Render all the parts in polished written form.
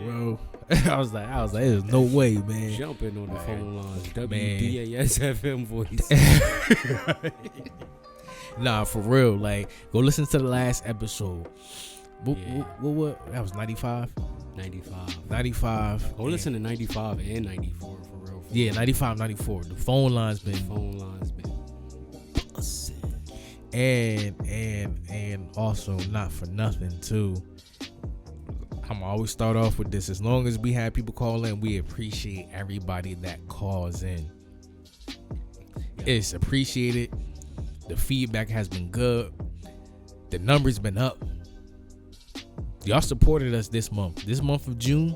bro. I was like, there's no way, man. Jumping on the phone lines, WDASFM voice. Nah, for real. Like, go listen to the last episode. What? That was 95? 95. Go listen to 95 and 94 for real. Yeah, 95, 94. The phone lines been bussin'. And also, not for nothing, too. I'm always start off with this. As long as we have people call in, we appreciate everybody that calls in. It's appreciated. The feedback has been good. The numbers been up. Y'all supported us this month. This month of June.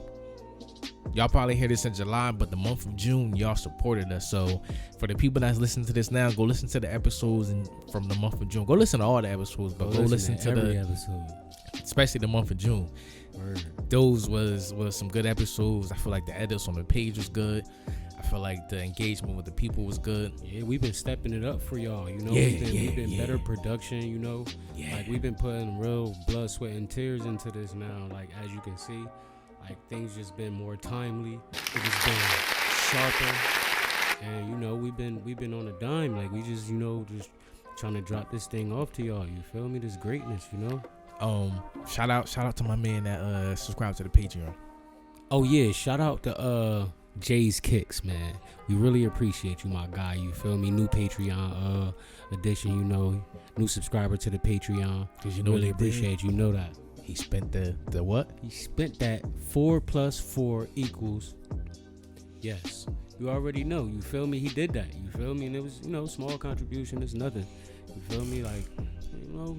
Y'all probably hear this in July, but the month of June, y'all supported us. So for the people that's listening to this now, go listen to the episodes from the month of June. Go listen to all the episodes, but go listen to every episode, especially the month of June. Word. Those was some good episodes. I feel like the edits on the page was good. I feel like the engagement with the people was good. Yeah, we've been stepping it up for y'all. You know, we've been better production. You know, like we've been putting real blood, sweat, and tears into this now. Like as you can see, like things just been more timely. It just been sharper, and you know we've been on a dime. Like we just just trying to drop this thing off to y'all. You feel me? This greatness, you know. Shout out to my man that subscribed to the Patreon. Oh yeah, shout out to Jay's Kicks, man. We really appreciate you, my guy. You feel me? New Patreon addition, you know, new subscriber to the Patreon. Cause you know really appreciate you. Know that he spent the what? He spent that 4 + 4 = yes. You already know. You feel me? He did that. You feel me? And it was small contribution. It's nothing. You feel me? Like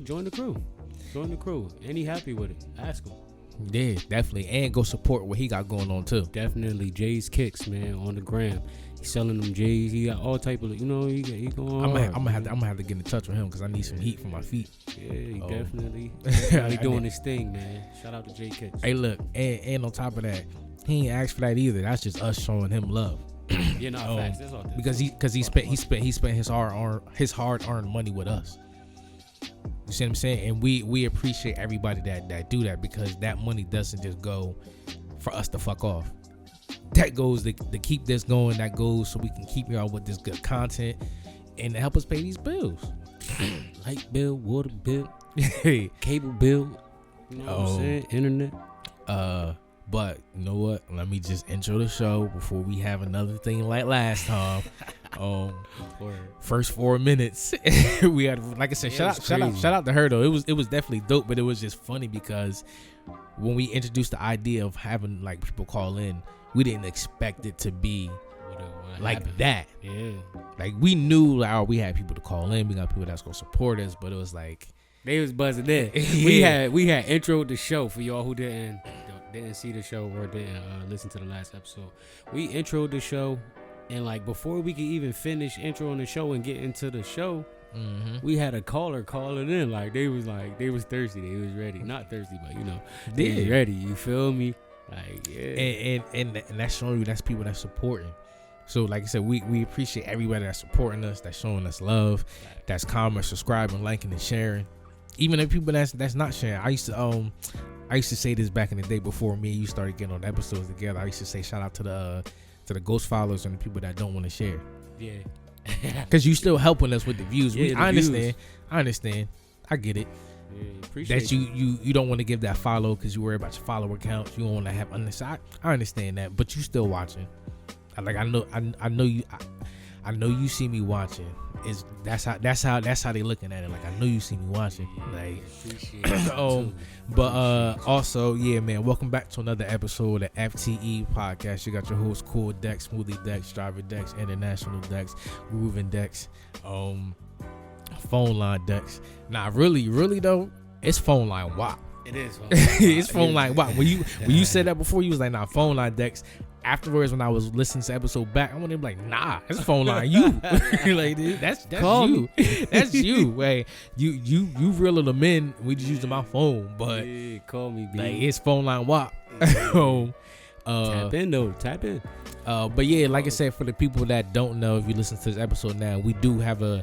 join the crew. Join the crew. And he happy with it. Ask him. Yeah, definitely. And go support what he got going on too. Definitely. Jay's Kicks, man, on the gram. He's selling them J's. He got all type of, he going on. I'm gonna have to get in touch with him because I need some heat for my feet. Yeah, he definitely doing his thing, man. Shout out to Jay Kicks. Hey, look, and on top of that, he ain't asked for that either. That's just us showing him love. Yeah, no, facts. That's all. Because he spent his hard-earned money with us. You see what I'm saying? And we appreciate everybody that do that, because that money doesn't just go for us to fuck off. That goes to keep this going. That goes so we can keep y'all with this good content and to help us pay these bills. Light bill, water bill, cable bill, you know what I'm saying? Internet. But you know what? Let me just intro the show before we have another thing like last time. First 4 minutes we had, like I said, shout out to her though. It was definitely dope, but it was just funny because when we introduced the idea of having like people call in, we didn't expect it to be like happened. That. Yeah, like we knew like we had people to call in, we got people that's gonna support us, but it was like they was buzzing in. We had introed the show for y'all who didn't see the show or didn't listen to the last episode. We introed the show. And like before we could even finish introing the show and get into the show, we had a caller calling in. Like they was thirsty. They was ready. Not thirsty, but they was ready. You feel me? Like yeah. And that's showing you that's people that's supporting. So like I said, we appreciate everybody that's supporting us, that's showing us love, that's commenting, subscribing, liking, and sharing. Even the people that's not sharing. I used to say this back in the day before me and you started getting on the episodes together. I used to say shout out to the ghost followers and the people that don't want to share. Yeah. Because you still helping us with the views. Yeah, I understand. I get it. Yeah, appreciate that you don't want to give that follow because you worry about your follower count. You don't want to have I understand that, but you still watching. Like I know you see me watching. That's how they looking at it. Like I know you see me watching. Like but also yeah, man, welcome back to another episode of FTE podcast. You got your host Cool Dex, Smoothie Dex, Driver Dex, International Dex, Grooving Dex, Phone Line Dex. Nah, really though, it's Phone Line Whop. It is. It's Phone Line Whop. When you said that before, you was like, nah, Phone Line Dex. Afterwards, when I was listening to the episode back, I wanted to be like, nah, it's Phone Line you. Like, dude, that's you. That's you. Wait, you reeling them in. We just using my phone, but yeah, call me, B. Like it's Phone Line Whop. Tap in. But yeah, like I said, for the people that don't know, if you listen to this episode now, we do have a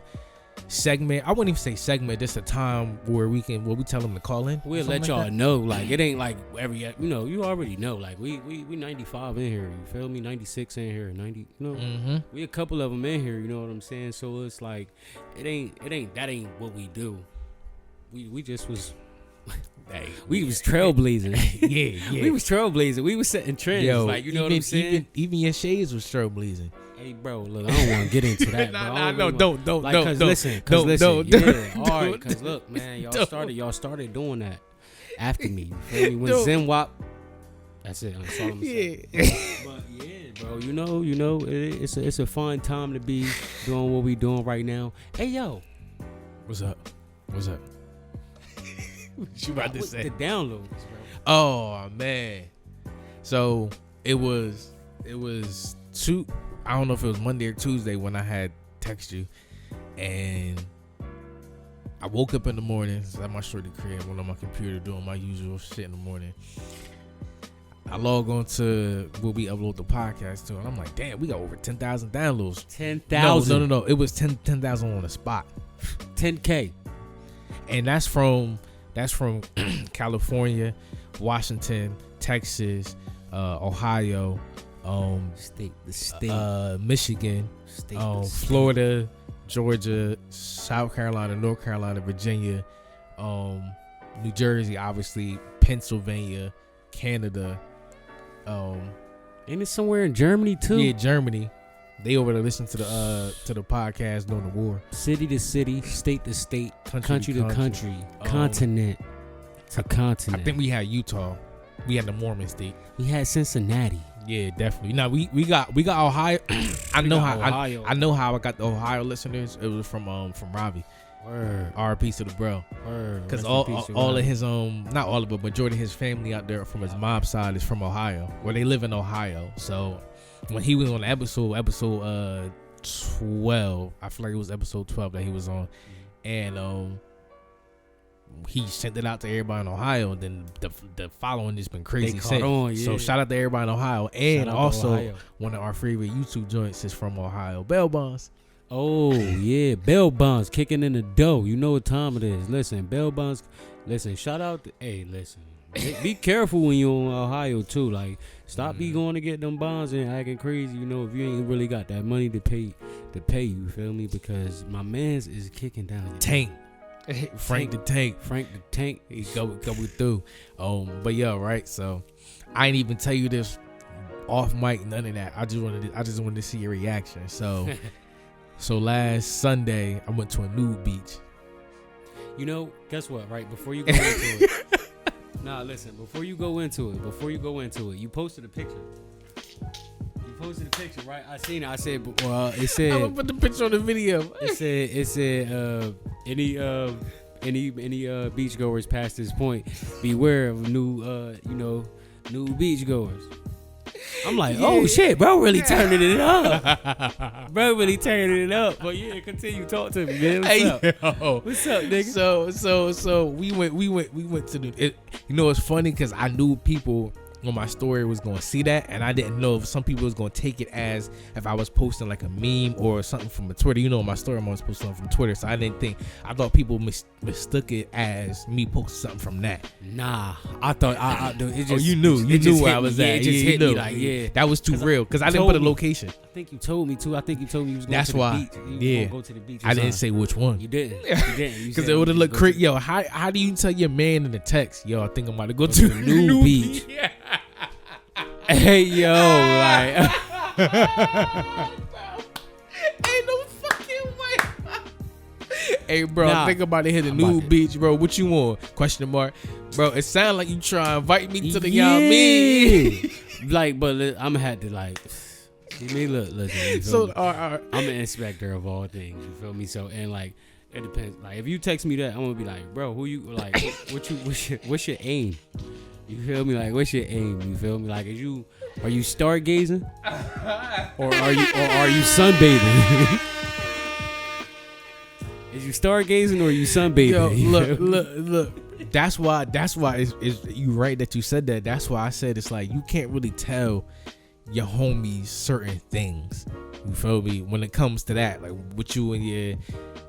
segment. I wouldn't even say segment. Just a time where we tell them to call in. We'll let y'all know. Like, it ain't like every, you already know. Like, we 95 in here. You feel me? 96 in here. 90. We a couple of them in here. You know what I'm saying? So it's like, that ain't what we do. We just was. We was trailblazing. Yeah. We was trailblazing. We was setting trends. Yo, like, you know what I'm saying? Even your shades was trailblazing. Hey, bro, look, I don't want to get into that. Don't. Cause listen. All right, cause look, man, y'all started doing that after me. You feel me? When Zen Whop, that's it. That's all I'm saying. But yeah, bro, you know, it's a fun time to be doing what we doing right now. Hey, yo, what's up? What you about to say? The downloads, bro. Oh man, so it was two. I don't know if it was Monday or Tuesday when I had text you, and I woke up in the morning, so at my shorty crib, went on my computer doing my usual shit in the morning. I log on to where we upload the podcast to, and I'm like, damn, we got over 10,000 downloads. 10,000? No. It was 10,000 on the spot. 10K. And that's from California, Washington, Texas, Ohio, the state, Michigan, Florida, Georgia, South Carolina, North Carolina, Virginia, New Jersey, obviously, Pennsylvania, Canada. Ain't it somewhere in Germany too? Yeah, Germany. They over there listen to the podcast during the war. City to city, state to state, country to country, continent to continent. I think we had Utah. We had the Mormon state. We had Cincinnati. Yeah, definitely. Now we got Ohio. I know how I got the Ohio listeners. It was from Robbie. Word. RP to the bro. Because all of his not all of it, majority of his family out there from his mom's side is from Ohio, where they live in Ohio. So when he was on episode 12, I feel like it was episode 12 that he was on, and he sent it out to everybody in Ohio, and then the following has been crazy since. So shout out to everybody in Ohio, and also Ohio. One of our favorite YouTube joints is from Ohio, Bell Bonds. Oh yeah, Bell Bonds kicking in the dough. You know what time it is. Listen, Bell Bonds. Listen, shout out to listen. Be careful when you're in Ohio too. Like, stop be going to get them bonds and acting crazy. You know, if you ain't really got that money to pay. You feel me? Because my man's is kicking down. Tank. Frank the Tank. He go through. But yeah, right. So I ain't even tell you this off mic, none of that. I just wanted to see your reaction. So last Sunday I went to a nude beach. You know, guess what? Right before you go into it. Nah, listen. Before you go into it, you posted a picture. Right? I seen it. I said, it said. I'm gonna put the picture on the video. It said, any beachgoers past this point, beware of new beachgoers. I'm like, oh shit, bro, really turning it up. But yeah, continue, talk to me, man. What's up, nigga? So we went to the. You know, it's funny because I knew people on my story was gonna see that, and I didn't know if some people was gonna take it as if I was posting like a meme or something from a Twitter. You know, on my story I'm always posting something from Twitter, so I thought people mistook it as me posting something from that. Nah, I thought it just. You knew where I was at. It just hit me like, that was too real because I didn't put a location. I think you told me too. I think you told me you was going to the beach. Yeah, go to the beach. I didn't say which one. You didn't. Because it would have looked crazy. Yo, how do you tell your man in the text? Yo, I think I'm about to go to the new beach. Yeah. Hey yo, like ain't no fucking way. Hey bro, I'm thinking about to hit a new beach, bro. What you want? Question mark, bro. It sound like you try to invite me to the me. Like, but I'm gonna have to like. See, listen. So I'm an inspector of all things. You feel me? So and like. It depends. Like if you text me that, I'm gonna be like, bro, who you like? What's your aim? You feel me? Like, what's your aim? You feel me? Like, are you stargazing, or are you sunbathing? Is you stargazing or are you sunbathing? Yo, look. That's why it's you right that you said that. That's why I said it's like you can't really tell your homies certain things. You feel me? When it comes to that, like what you and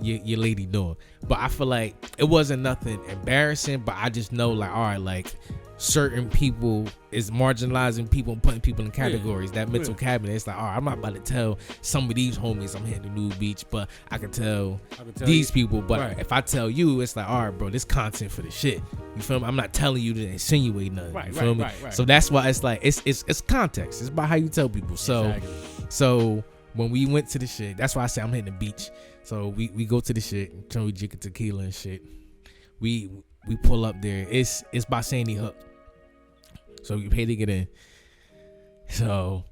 your lady doing. But I feel like it wasn't nothing embarrassing, but I just know like, all right, like certain people is marginalizing people and putting people in categories. That mental cabinet. It's like, all right, I'm not about to tell some of these homies I'm hitting the nude beach, but I can tell these people. But if I tell you, it's like, all right, bro, this content for the shit. You feel me? I'm not telling you to insinuate nothing. You feel me? So that's why it's like it's context. It's about how you tell people. So when we went to the shit, that's why I say I'm hitting the beach. So we go to the shit, we drink tequila and shit. We pull up there. It's by Sandy Hook. So you pay to get in. So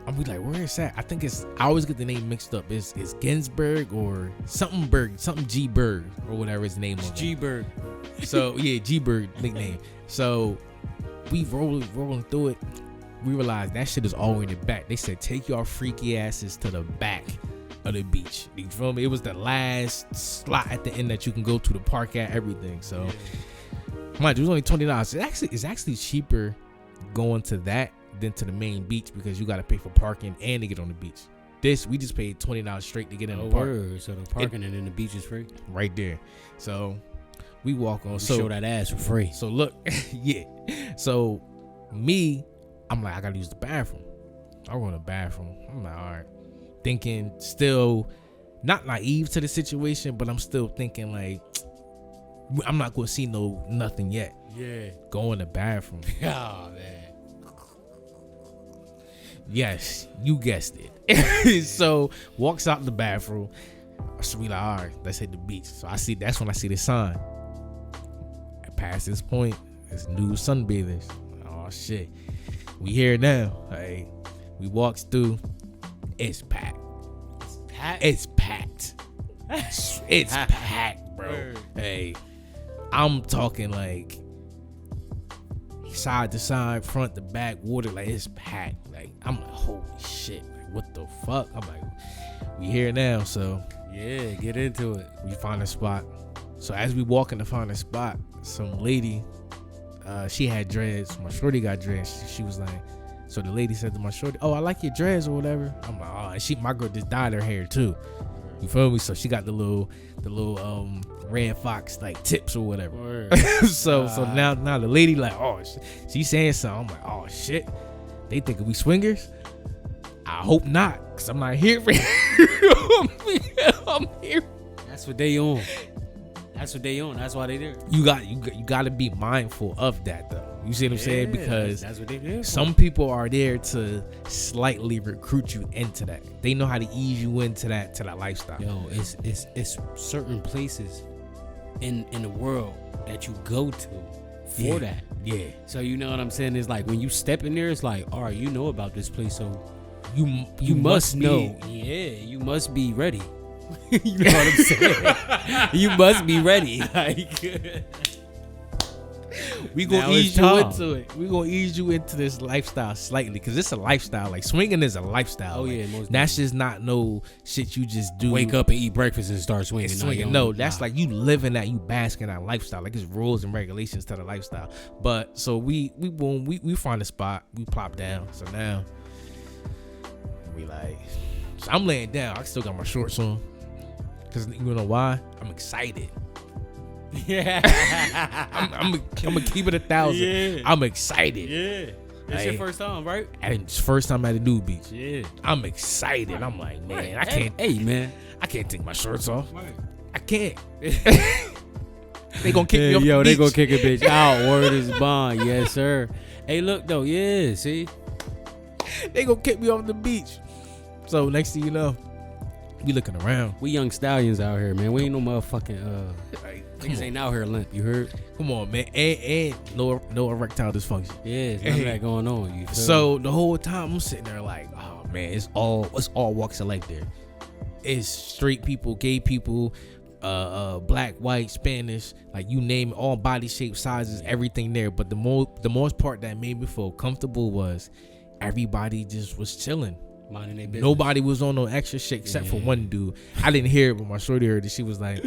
I'm like, where is that? I think I always get the name mixed up. It's Ginsburg or something G Berg or whatever his name was. G Berg. So yeah, G Berg nickname. So we rolling through it. We realized that shit is all in the back. They said take your freaky asses to the back of the beach. You feel me? It was the last slot at the end that you can go to the park at, everything. So mind you, it was only $20. It's actually cheaper going to that than to the main beach because you got to pay for parking and to get on the beach. We just paid $20 straight to get in the park. So the parking and then the beach is free? Right there. So we walk on. So show that ass for free. So look, yeah. So I'm like, I got to use the bathroom. I go in the bathroom. I'm like, all right. Thinking, still not naive to the situation, but I'm still thinking like, I'm not gonna see nothing yet. Yeah. Go in the bathroom. Oh man. Yes, you guessed it. So walks out the bathroom. So we like, all right, let's hit the beach. So that's when I see the sign. Past this point, it's new sunbathers. Oh shit. We here now. Hey, we walks through. It's packed. It's packed. It's packed, bro. Word. Hey, I'm talking like side to side, front to back, water. Like it's packed. Like I'm like, holy shit. Like what the fuck? I'm like, we here now. So yeah, get into it. We find a spot. So as we walk in to find a spot, some lady, she had dreads. My shorty got dreads. She was like. So the lady said to my shorty, "Oh, I like your dreads or whatever." I'm like, "Oh," and my girl just dyed her hair too. You feel me? So she got the little red fox like tips or whatever. so now the lady like, oh, she's saying something. I'm like, oh shit, they thinking we swingers? I hope not, cause I'm not here for I'm here. That's what they on. That's why they there. You got to be mindful of that though. You see what I'm saying? Because that's what they do. Some people are there to slightly recruit you into that. They know how to ease you into that lifestyle. Yo, it's certain places in the world that you go to for that. Yeah. So you know what I'm saying? It's like when you step in there, it's like, all right, you know about this place, so you must know. Yeah, you must be ready. You know what I'm saying? You must be ready. Like we gonna ease you into it. We gonna ease you into this lifestyle slightly because it's a lifestyle. Like swinging is a lifestyle. Oh like, yeah, most that's just not no shit you just do. Wake up and eat breakfast and start swinging. No, that's like you living that, you basking that lifestyle. Like it's rules and regulations to the lifestyle. But so we find a spot, we plop down. So now we like, so I'm laying down. I still got my shorts on because you know why? I'm excited. Yeah, I'm gonna keep it 1,000. Yeah. I'm excited. Yeah, it's your first time, right? And it's first time at a nude beach. Yeah, I'm excited. I'm like, man, right. I can't. Hey, man, I can't take my shorts off. Right. I can't. They gonna kick me off. Yo, the they beach. gonna kick a bitch out. Word is bond. Yes, sir. Hey, look though. Yeah, see, they gonna kick me off the beach. So next thing you know, we looking around. We young stallions out here, man. We ain't no motherfucking niggas ain't out here limp. You heard? Come on, man. And no erectile dysfunction. Yeah, there's none of that going on. You feel so the whole time I'm sitting there like, oh man, it's all walks of life there. It's straight people, gay people, black, white, Spanish, like you name it, all body shapes, sizes, everything there. But the most part that made me feel comfortable was everybody just was chilling. Minding their business. Nobody was on no extra shit except for one dude. I didn't hear it, but my shorty heard it. She was like,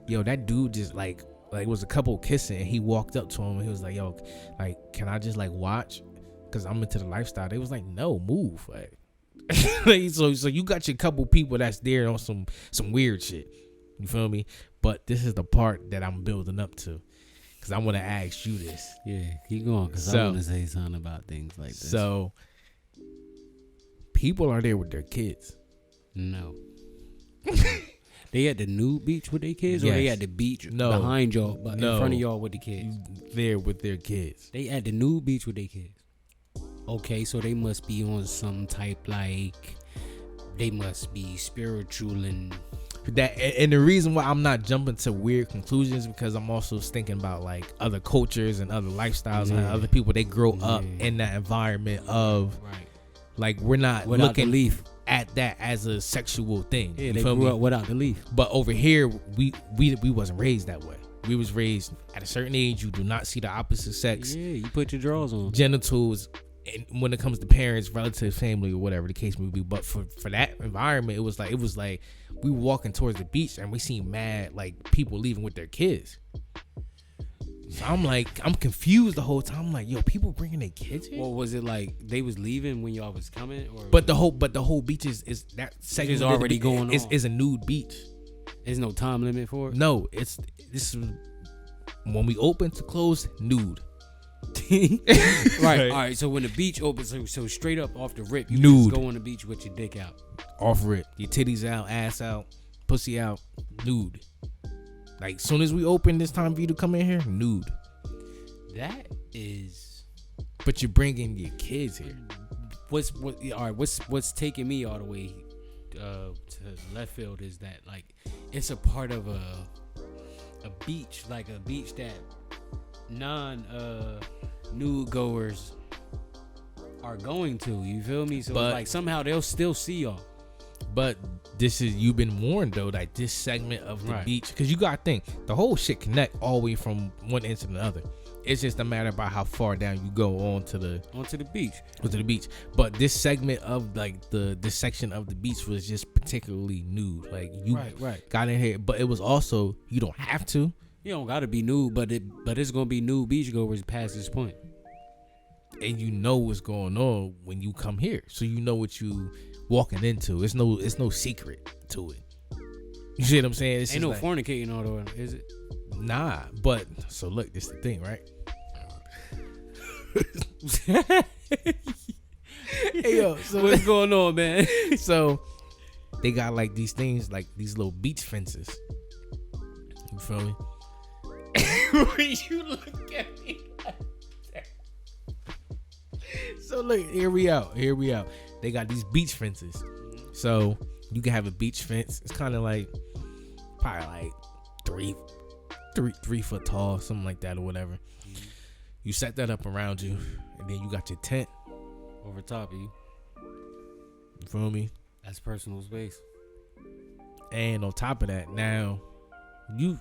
yo, that dude just like it was a couple kissing and he walked up to him and he was like, yo, like, can I just like watch? because I'm into the lifestyle. They was like, no, move. Like, so you got your couple people that's there on some weird shit. You feel me? But this is the part that I'm building up to, because I want to ask you this. Yeah, keep going, because I want to say something about things like this. So people are there with their kids. No. They at the nude beach with their kids, or they at the beach behind y'all, but in front of y'all with the kids? There with their kids. They at the nude beach with their kids. Okay, so they must be on some type, like, they must be spiritual and that. And the reason why I'm not jumping to weird conclusions, because I'm also thinking about like other cultures and other lifestyles and other people. They grow up in that environment of like, we're not without looking the leaf at that as a sexual thing. Yeah, they grew up without the leaf. But over here, we wasn't raised that way. We was raised at a certain age. You do not see the opposite sex. Yeah, you put your drawers on. Genitals, and when it comes to parents, relatives, family, or whatever the case may be. But for that environment, it was like we were walking towards the beach and we seen mad like people leaving with their kids. So I'm confused the whole time. I'm like, yo, people bringing their kids here? Well, was it like they was leaving when y'all was coming? Or but the whole beach is that segment is already going on. Is a nude beach. There's no time limit for it? No, this is when we open to close, nude. Right. All right. So when the beach opens, so straight up off the rip, you nude. Just go on the beach with your dick out. Off rip, your titties out, ass out, pussy out, nude. Like, soon as we open, this time for you to come in here, nude. That is. But you're bringing your kids here. What's taking me all the way to left field is that, like, it's a part of a beach, like a beach that nude goers are going to. You feel me? So it's like somehow they'll still see y'all. But you've been warned though, that this segment of the beach, because you gotta think the whole shit connect all the way from one end to the other. It's just a matter about how far down you go onto the beach. But this segment of like this section of the beach was just particularly nude. Like, you got in here, but it was also, you don't have to. You don't gotta be nude, but it's gonna be nude beachgoers past this point. And you know what's going on when you come here, so you know what you walking into. It's no secret to it. You see what I'm saying? Ain't no like, fornicating all the way, is it? Nah, but so look, this the thing, right? Hey yo, so what's going on, man? So they got like these things, like these little beach fences. You feel me? When you look at me like that. So look, here we out. They got these beach fences. So you can have a beach fence. It's kind of like probably like 3 foot tall, something like that or whatever. You set that up around you, and then you got your tent over top of you. You feel me? That's personal space. And on top of that, now you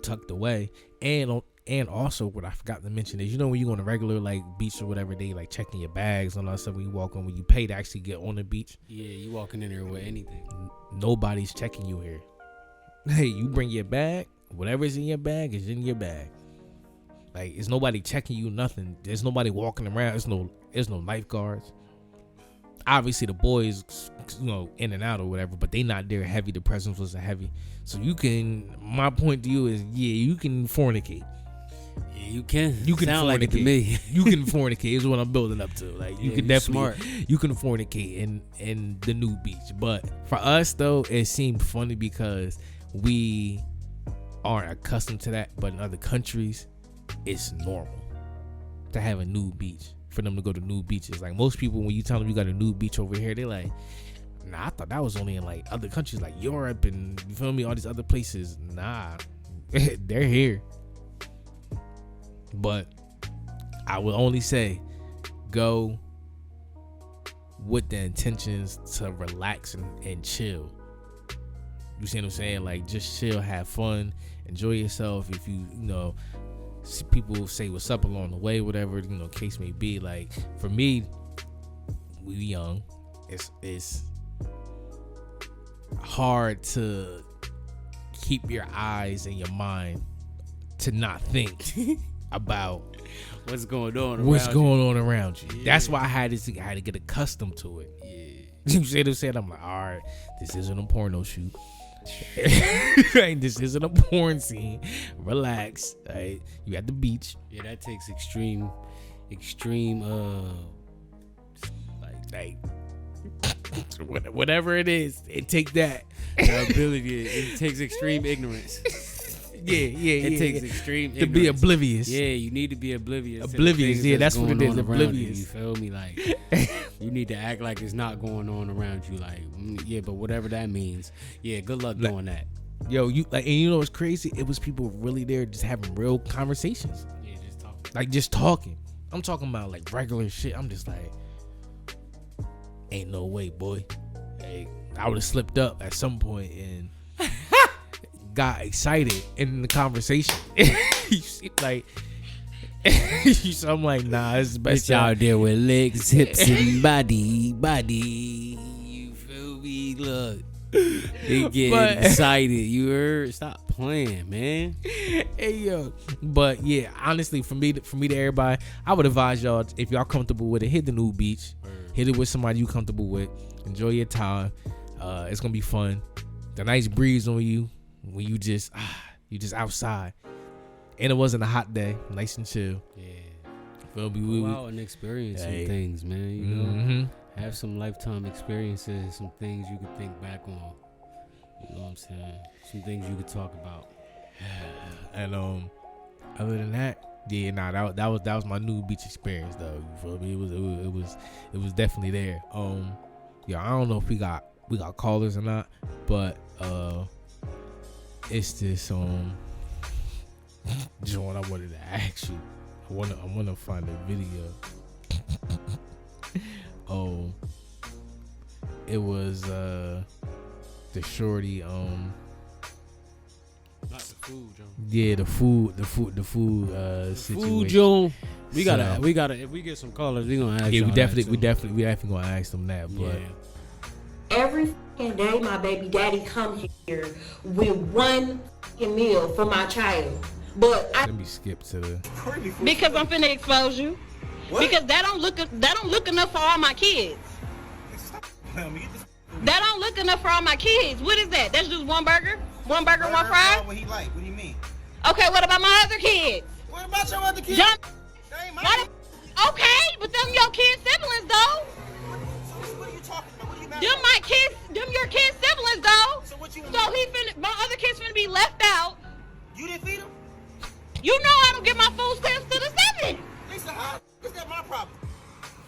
tucked away, and also what I forgot to mention is, you know, when you go on a regular like beach or whatever, they like checking your bags and all that stuff when you walk on, when you pay to actually get on the beach. Yeah, you walking in there with anything. Nobody's checking you here. Hey, you bring your bag, whatever's in your bag is in your bag. Like, it's nobody checking you, nothing. There's nobody walking around. There's no lifeguards. Obviously the boys, you know, in and out or whatever, but they not there heavy. The presence wasn't heavy. So my point to you is, yeah, you can fornicate. Yeah, you can fornicate. Sound like it to me. You can fornicate is what I'm building up to. Like, you can definitely, smart. you can fornicate in the new beach. But for us though, it seemed funny because we aren't accustomed to that. But in other countries, it's normal to have a nude beach. For them to go to nude beaches, like most people, when you tell them you got a nude beach over here, they're like, nah, I thought that was only in like other countries like Europe and, you feel me, all these other places. Nah, they're here. But I will only say, go with the intentions to relax and chill. You see what I'm saying? Like, just chill, have fun, enjoy yourself. If you know, people say what's up along the way, whatever, you know, case may be. Like, for me, we young. It's hard to keep your eyes and your mind to not think about What's going on? What's around going on around you? Yeah. That's why I had to get accustomed to it. Yeah. You see what I'm saying? I'm like, all right, this isn't a porno shoot. Right, this isn't a porn scene. Relax. Right? You at the beach. Yeah, that takes extreme, like whatever it is, it take that. the ability. It takes extreme ignorance. It takes extreme to be ignorance. oblivious. Yeah, you need to be oblivious. Oblivious, yeah, that's what it is. Oblivious. You feel me? Like, you need to act like it's not going on around you. Like, yeah, but whatever that means. Yeah, good luck doing that. Yo, you like, and you know what's crazy? It was people really there just having real conversations. Yeah, just talking. Like just talking. I'm talking about like regular shit. I'm just like, ain't no way, boy. Like, I would have slipped up at some point and got excited in the conversation. Like, so I'm like, nah, it's the best. Bitch out there with legs, hips, and body. You feel me? Look, they get excited. You heard? Stop playing, man. Hey yo, but yeah, honestly, for me to everybody, I would advise y'all, if y'all comfortable with it, hit the new beach, hit it with somebody you comfortable with, enjoy your time. It's gonna be fun. The nice breeze on you when you just outside, and it wasn't a hot day, nice and chill. Yeah, feel me? Go out and experience some things, man. You know, have some lifetime experiences, some things you could think back on. You know what I'm saying? Some things you could talk about. And other than that, yeah, nah, that was my new beach experience though. You feel me? It was definitely there. Yeah, I don't know if we got callers or not, but it's this John, I wanted to ask you. I wanna find a video. It was the shorty Not the food, John. yeah, the food situation. Food, John. We gotta. If we get some callers, we gonna ask. Yeah, we y'all definitely that gonna ask them that. But every fucking day, my baby daddy come here with one fucking meal for my child. But let me skip to the. because I'm finna expose you. What? Because that don't look enough for all my kids. That don't look enough for all my kids. What is that? That's just one burger, one fry. What he like? What do you mean? Okay, what about my other kids? What about your other kids? John, They ain't my okay, but them your kids' siblings though. What are you talking about? What are you mad Them about? my kids, them your kids' siblings though. So what you? So my other kids finna be left out. You didn't feed them? You know I don't give my food stamps to the 7. Lisa, how is that my problem?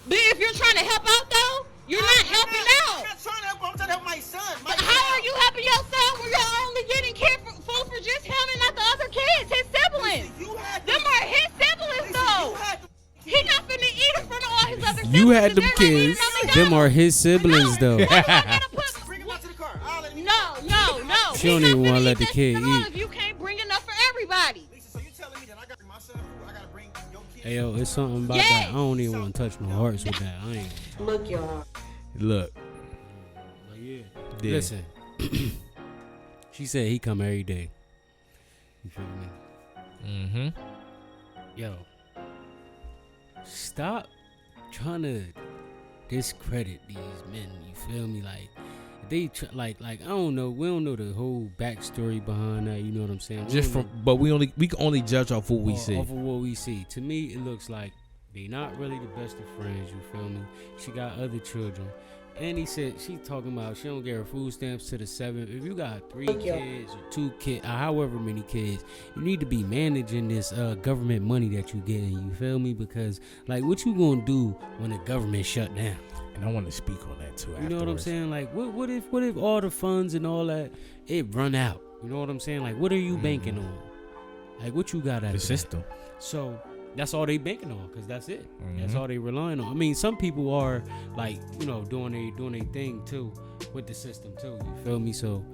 But if you're trying to help out though, you're not helping I'm out. not trying to help. I'm trying to help my son. But how are you helping yourself when you're only getting food for just him and not the other kids, his siblings? You had Them are his siblings though. He not finna eat in front of all his other siblings. You had them 'cause they're not eating kids. on McDonald's. Them are his siblings, though. Why do I gotta put- Bring him out to the car. I'll let him eat. No. She don't He's even not wanna finna let the that kid shit alone eat. If you can't bring enough for everybody. Lisa, so you telling me that I got to bring my son food? I got to bring your kids? Hey yo, it's something about that. I don't even want to touch no hearts with that. I ain't. Look, y'all. Look, But yeah. yeah. Listen. She said he come every day. You feel me? Yo, stop trying to discredit these men. You feel me? Like they like I don't know. We don't know the whole backstory behind that. You know what I'm saying? But we can only judge off what we see. Off of what we see. To me, it looks like they not really the best of friends. You feel me? She got other children. And he said she talking about she don't get her food stamps to the 7. If you got 3 kids or 2 kids, however many kids, you need to be managing this government money that you getting. You feel me? Because like, what you gonna do when the government shut down? And I want to speak on that too. You know what I'm saying? Like, what if all the funds and all that it run out? You know what I'm saying? Like, what are you banking on? Like, what you got out The of system. that? So that's all they banking on, because that's it. That's all they relying on. I mean, some people are like, you know, doing a thing too with the system too. You feel me? So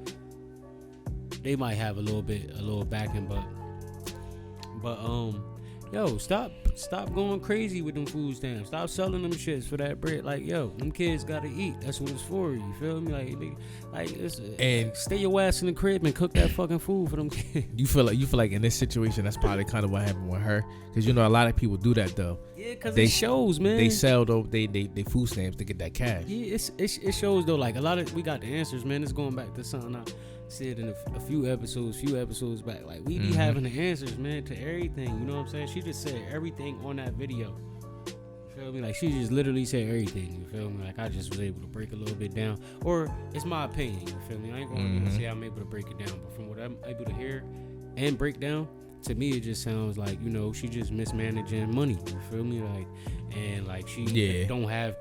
they might have a little backing, but Yo, stop going crazy with them food stamps. Stop selling them shits for that bread. Like, yo, them kids gotta eat. That's what it's for. You feel me? And stay your ass in the crib and cook that fucking food for them kids. You feel like in this situation, that's probably kind of what happened with her, because you know a lot of people do that though. Yeah, because it shows, man. They sell though they food stamps to get that cash. Yeah, it shows though. Like a lot of we got the answers, man. It's going back to something I said in a few episodes back. Like we be having the answers, man, to everything. You know what I'm saying? She just said everything on that video. You feel me? Like she just literally said everything. You feel me? Like I just was able to break a little bit down, or it's my opinion. You feel me? I ain't gonna say I'm able to break it down, but from what I'm able to hear and break down, to me it just sounds like, you know, she just mismanaging money. You feel me? Like, and like she don't have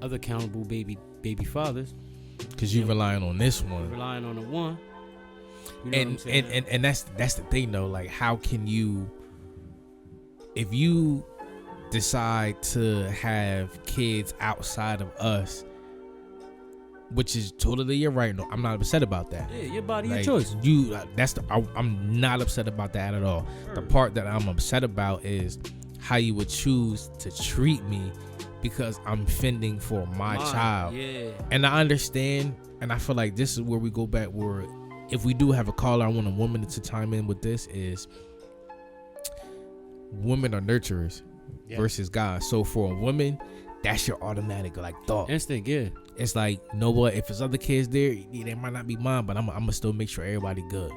other accountable baby fathers. Cause you relying on this one. Relying on the one. You know what I'm saying? And that's the thing though. Like, how can you, if you decide to have kids outside of us, which is totally your right. No, I'm not upset about that. Yeah, your body, like, your choice. I'm not upset about that at all. Sure. The part that I'm upset about is how you would choose to treat me because I'm fending for my child. Yeah. And I understand, and I feel like this is where we go back, where if we do have a caller, I want a woman to chime in with this, is women are nurturers versus guys. So for a woman, that's your automatic like thought. Instinct, yeah. It's like, you know what, if there's other kids there, they might not be mine, but I'm gonna still make sure everybody good.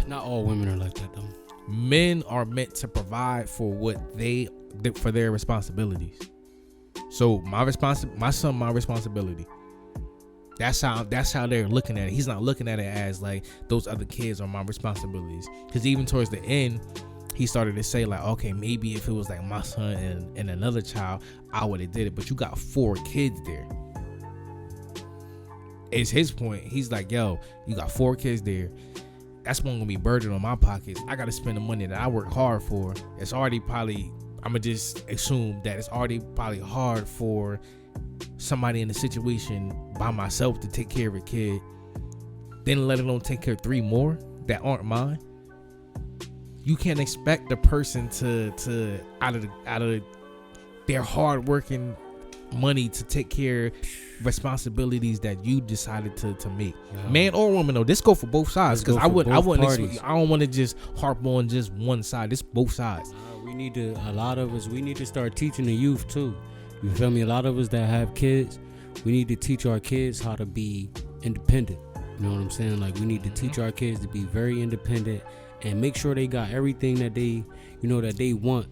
Not all women are like that though. Men are meant to provide for for their responsibilities. So my son, my responsibility. That's how they're looking at it. He's not looking at it as like those other kids are my responsibilities. Because even towards the end, he started to say like, okay, maybe if it was like my son and another child, I would have did it. But you got 4 kids there. It's his point. He's like, yo, you got 4 kids there. That's one gonna be burden on my pockets. I gotta spend the money that I work hard for. It's already probably, I'm gonna just assume that it's already probably hard for somebody in a situation by myself to take care of a kid. Then let alone take care of 3 more that aren't mine. You can't expect the person to out of their hard working money to take care of responsibilities that you decided to make. Man or woman though, this go for both sides, because I don't want to just harp on just one side. This both sides. We need to start teaching the youth too. You feel me? A lot of us that have kids, we need to teach our kids how to be independent. You know what I'm saying? Like, we need to teach our kids to be very independent and make sure they got everything that they, you know, that they want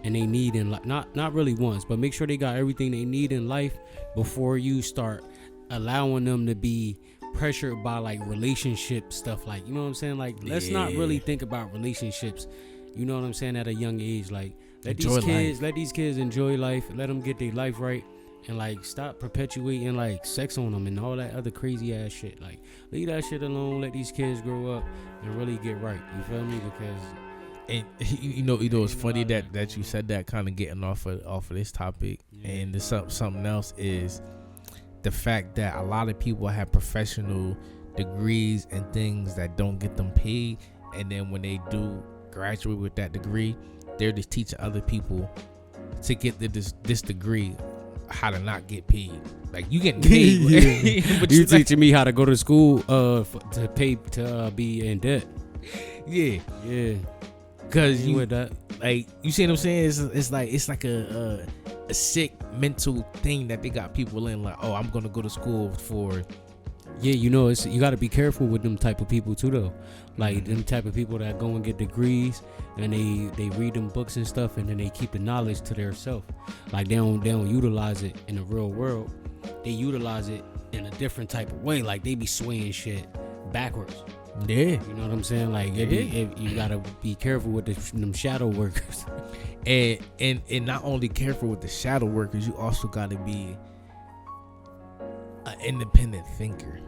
and they need in life. Not really wants, but make sure they got everything they need in life before you start allowing them to be pressured by like relationship stuff. Like, you know what I'm saying? Like, let's not really think about relationships, you know what I'm saying, at a young age. Like, let these kids enjoy life, let them get their life right, and like stop perpetuating like sex on them and all that other crazy ass shit. Like, leave that shit alone. Let these kids grow up and really get right. You feel me? Because, and you know it's funny that you said that, kind of getting off of this topic. And there's something else is the fact that a lot of people have professional degrees and things that don't get them paid, and then when they do graduate with that degree, they're just teaching other people to get this degree how to not get paid. Like, you getting paid, but you teaching me how to go to school to pay to be in debt. Yeah. Cause you with that, like, you see what I'm saying? It's like a sick mental thing that they got people in. Like, oh, I'm gonna go to school for. Yeah, you know, you got to be careful with them type of people too, though. Like, them type of people that go and get degrees and they read them books and stuff, and then they keep the knowledge to their self. Like, they don't utilize it in the real world. They utilize it in a different type of way. Like, they be swaying shit backwards. Yeah, you know what I'm saying? Like, you gotta be careful with them shadow workers. and not only careful with the shadow workers, you also gotta be an independent thinker.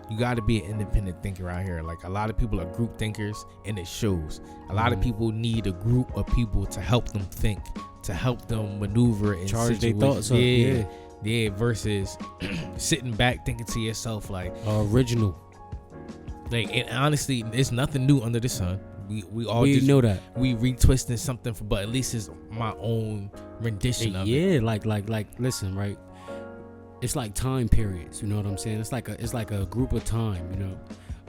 You got to be an independent thinker out here. Like, a lot of people are group thinkers, and it shows. A lot of people need a group of people to help them think, to help them maneuver in charge situations. Their thoughts up. Yeah, versus sitting back thinking to yourself like original. Like, and honestly, there's nothing new under the sun. We all We just know that. we retwisting something, but at least it's my own rendition of it. Yeah, like listen, right? It's like time periods, you know what I'm saying? It's like a group of time, you know.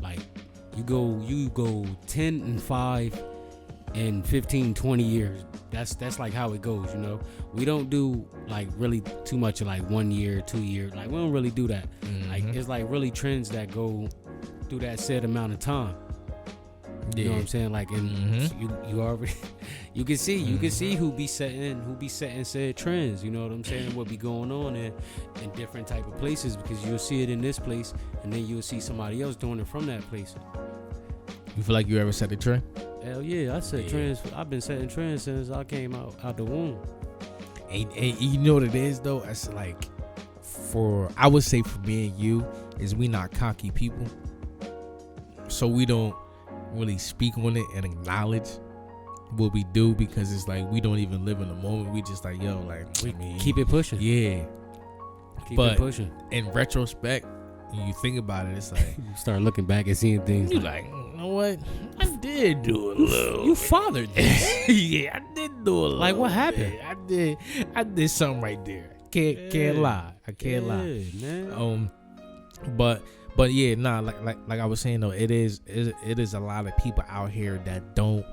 Like you go 10 and 5 and 15, 20 years. That's like how it goes, you know. We don't do like really too much of like 1 year, 2 years. Like we don't really do that. Like it's like really trends that go through that said amount of time. You know what I'm saying? Like, and you already, you can see who be setting said trends. You know what I'm saying? What be going on in different type of places, because you'll see it in this place, and then you'll see somebody else doing it from that place. You feel like you ever set the trend? Hell yeah, I set trends. I've been setting trends since I came out the womb. And you know what it is though? It's like, I would say for me and you, is we not cocky people, so we don't really speak on it and acknowledge what we do, because it's like we don't even live in the moment. We just like, yo, like Keep it pushing. Yeah. Keep it pushing. In retrospect, when you think about it, it's like You start looking back and seeing things. you like, you know what? I did do a little. You fathered this. Yeah, I did do a little. Like, what happened? bit. I did something right there. Can't lie. I can't lie. Man. But yeah, nah, like I was saying though, it is a lot of people out here that don't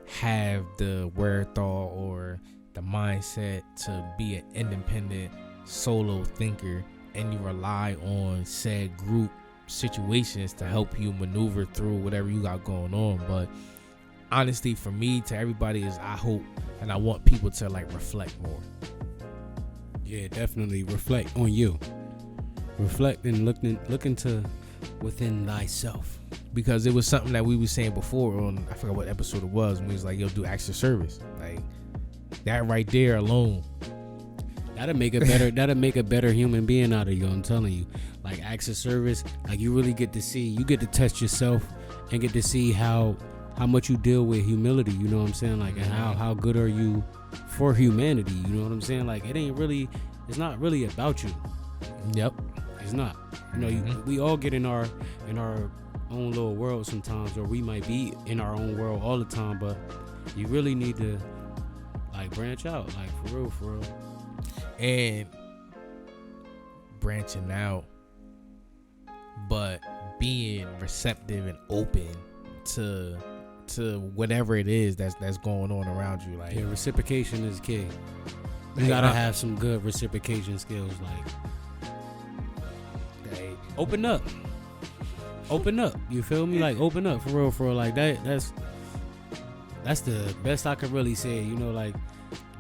have the wherewithal or the mindset to be an independent solo thinker, and you rely on said group situations to help you maneuver through whatever you got going on. But honestly, for me, to everybody, is I hope and I want people to like reflect more. Yeah, definitely reflect on you. Reflect and look into within thyself. Because it was something that we were saying before on, I forgot what episode it was, when we was like, yo, do acts of service. Like that right there alone. That'll make a better human being out of you, I'm telling you. Like acts of service, like you really get to test yourself and get to see how much you deal with humility, you know what I'm saying? Like, and how good are you for humanity, you know what I'm saying? Like it's not really about you. Yep. It's not. You know, we all get in our own little world sometimes, or we might be in our own world all the time, but you really need to like branch out, like for real. And branching out, but being receptive and open to whatever it is that's going on around you. Like, yeah, reciprocation is key. You gotta have some good reciprocation skills. Like, open up. You feel me? Like, open up for real. Like that's the best I could really say. You know, like,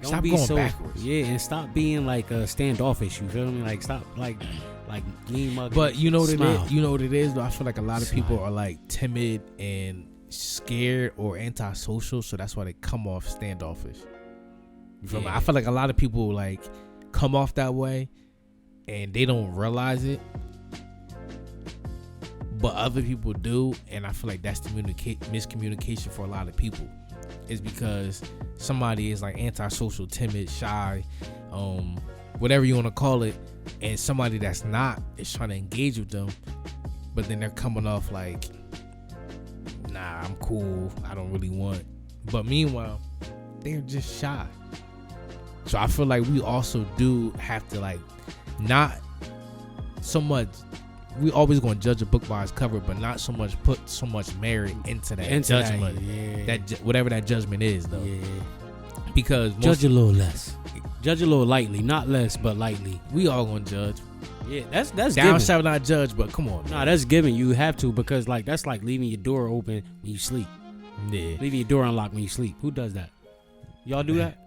don't stop be going so backwards. Yeah, and stop being like standoffish. You feel me? Like, stop like mean mugging. But you know what Smile. it is. You know what it is. Though I feel like a lot of people are like timid and scared or antisocial, so that's why they come off standoffish. You feel me? I feel like a lot of people like come off that way and they don't realize it, but other people do, and I feel like that's the miscommunication for a lot of people. Is because somebody is like antisocial, timid, shy, whatever you want to call it, and somebody that's not is trying to engage with them, but then they're coming off like, nah, I'm cool, I don't really want. But meanwhile, they're just shy. So I feel like we also do have to like not so much. We always going to judge a book by its cover, but not so much put so much merit into that judgment. That whatever that judgment is, though. Yeah. Because judge a little less, judge a little lightly, not less, but lightly. We all gonna judge. Yeah, that's down shall not judge, but come on. Nah, that's given. You have to, because like that's like leaving your door open when you sleep. Yeah. Leaving your door unlocked when you sleep. Who does that? Y'all do that?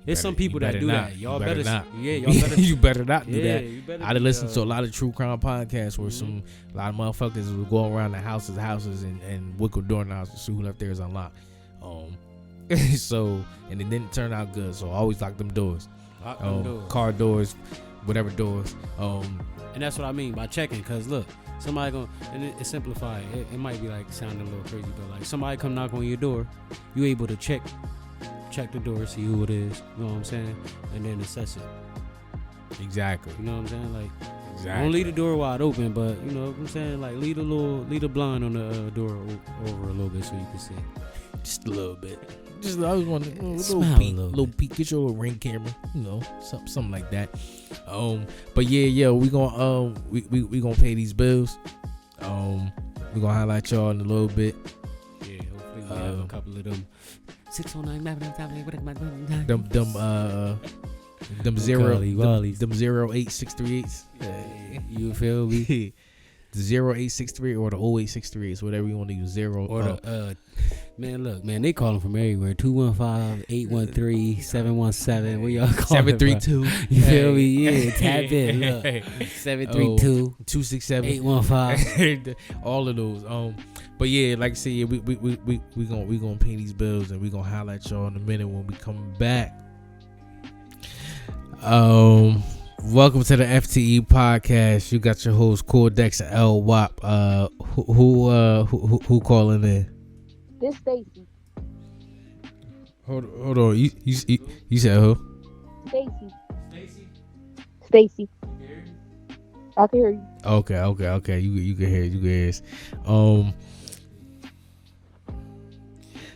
There's some people that do that. Y'all better not. Yeah, y'all better. You better not do that. You better I done listened to a lot of true crime podcasts where a lot of motherfuckers would go around the houses and wiggle doorknobs to see who left theirs unlocked. So, and it didn't turn out good. So always lock them doors. Car doors, whatever doors. And that's what I mean by checking. Cause look, somebody gonna, and it's simplified. It might be like sounding a little crazy, but like somebody come knock on your door, you able to check the door, see who it is, you know what I'm saying, and then assess it. Exactly. You know what I'm saying? Like, exactly. Don't leave the door wide open, but you know what I'm saying, like leave the blind on the door over a little bit so you can see. just a little bit. Just I was wondering, a little Smile peek, a little little peek. Get your little ring camera, something like that. But yeah, we gonna we gonna pay these bills. We gonna highlight y'all in a little bit. Yeah, hopefully we have a couple of them 609 them them 08638s. You feel me? The 0863 or the 0863s, whatever you want to use. Zero Or the man, look, man, they calling from everywhere. 215-813-717. What y'all calling? 732. You feel me? Yeah, tap in. Look, 732 267 815. all of those. But yeah, like I said, yeah, we gonna pay these bills and we gonna highlight y'all in a minute when we come back. Welcome to the FTE podcast. You got your host Cordex and L Whop. Who calling in? This Stacy. Hold on. You said who? Stacy. I can hear you. Okay. You can hear us.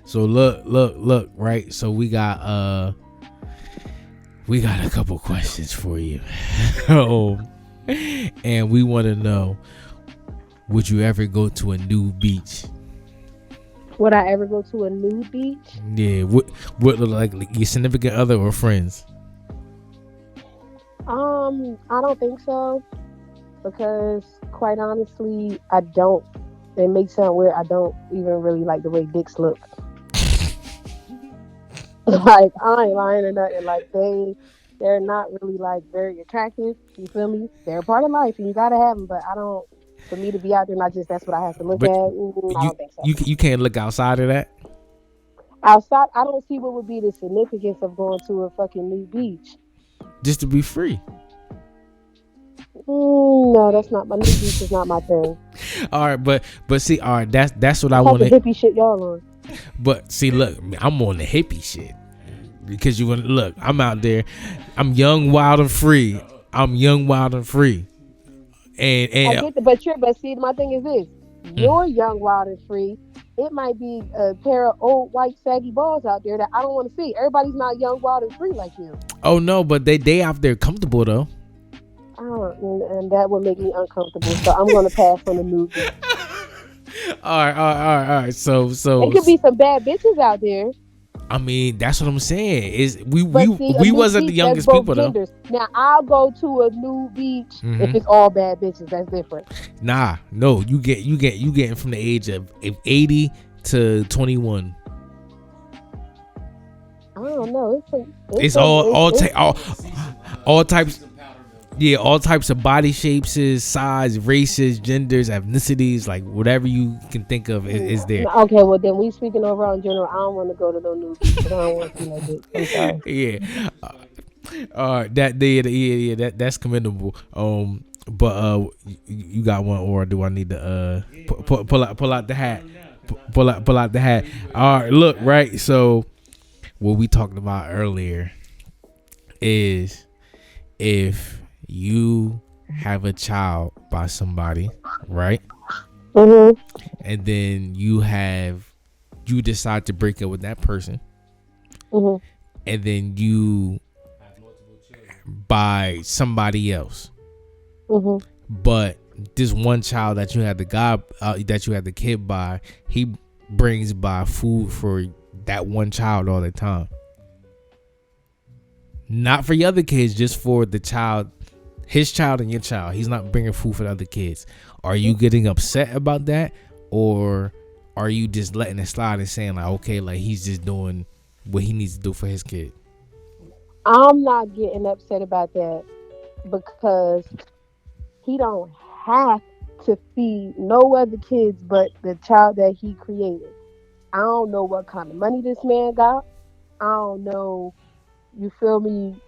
So look, right? So we got a couple questions for you. And we want to know, would you ever go to a nude beach? Would I ever go to a nude beach? Yeah, what like your significant other or friends? I don't think so, because quite honestly, I don't. It may sound weird. I don't even really like the way dicks look. Like, I ain't lying or nothing. Like, they're not really like very attractive. You feel me? They're a part of life, and you gotta have them. But I don't. For me to be out there, not just that's what I have to look at. I don't think so. You can't look outside of that. Outside, I don't see what would be the significance of going to a fucking nude beach. Just to be free. No, that's not my nude beach. Is not my thing. All right, but see, all right, that's what I want. want. The hippie shit y'all on. But see, look, I'm on the hippie shit because you want to look. I'm out there. I'm young, wild, and free. And I get but see, my thing is this: you're young, wild, and free. It might be a pair of old white saggy balls out there that I don't want to see. Everybody's not young, wild, and free like you. Oh no, but they out there comfortable though. And that would make me uncomfortable. So I'm gonna pass on the movie. All right. So it could be some bad bitches out there. I mean, that's what I'm saying. Is we See, wasn't the youngest people genders. though. Now I'll go to a new beach if it's all bad bitches. That's different. Nah, no, you getting from the age of 80 to 21. I don't know. It's all types. Yeah, all types of body shapes, size, races, genders, ethnicities, like whatever you can think of is there. Okay, well then we speaking overall in general. I don't want to go to no new beach. I don't want to see no dick. I'm sorry. Yeah. That's commendable. But you got one, or do I need to pull out the hat? Pull out the hat. All right, look, right. So what we talked about earlier is if you have a child by somebody, right? Mm-hmm. And then you decide to break up with that person, and then you by somebody else. But this one child that you had the kid by, he brings by food for that one child all the time. Not for your other kids, just for the child, his child and your child. He's not bringing food for the other kids. Are you getting upset about that, or are you just letting it slide and saying like, okay, like he's just doing what he needs to do for his kid? I'm not getting upset about that because he don't have to feed no other kids but the child that he created. I don't know what kind of money this man got. I don't know. You feel me?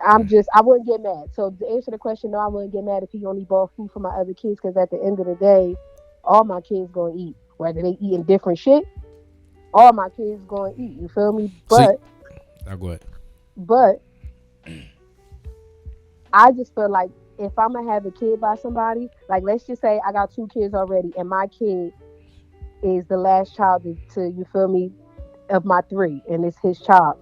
I wouldn't get mad. So to answer the question, no, I wouldn't get mad if he only bought food for my other kids, because at the end of the day, all my kids gonna eat. Whether they eating different shit, all my kids gonna eat. You feel me? But I'll go ahead. But I just feel like if I'm gonna have a kid by somebody, like let's just say I got 2 kids already, and my kid is the last child to you feel me, of my 3, and it's his child.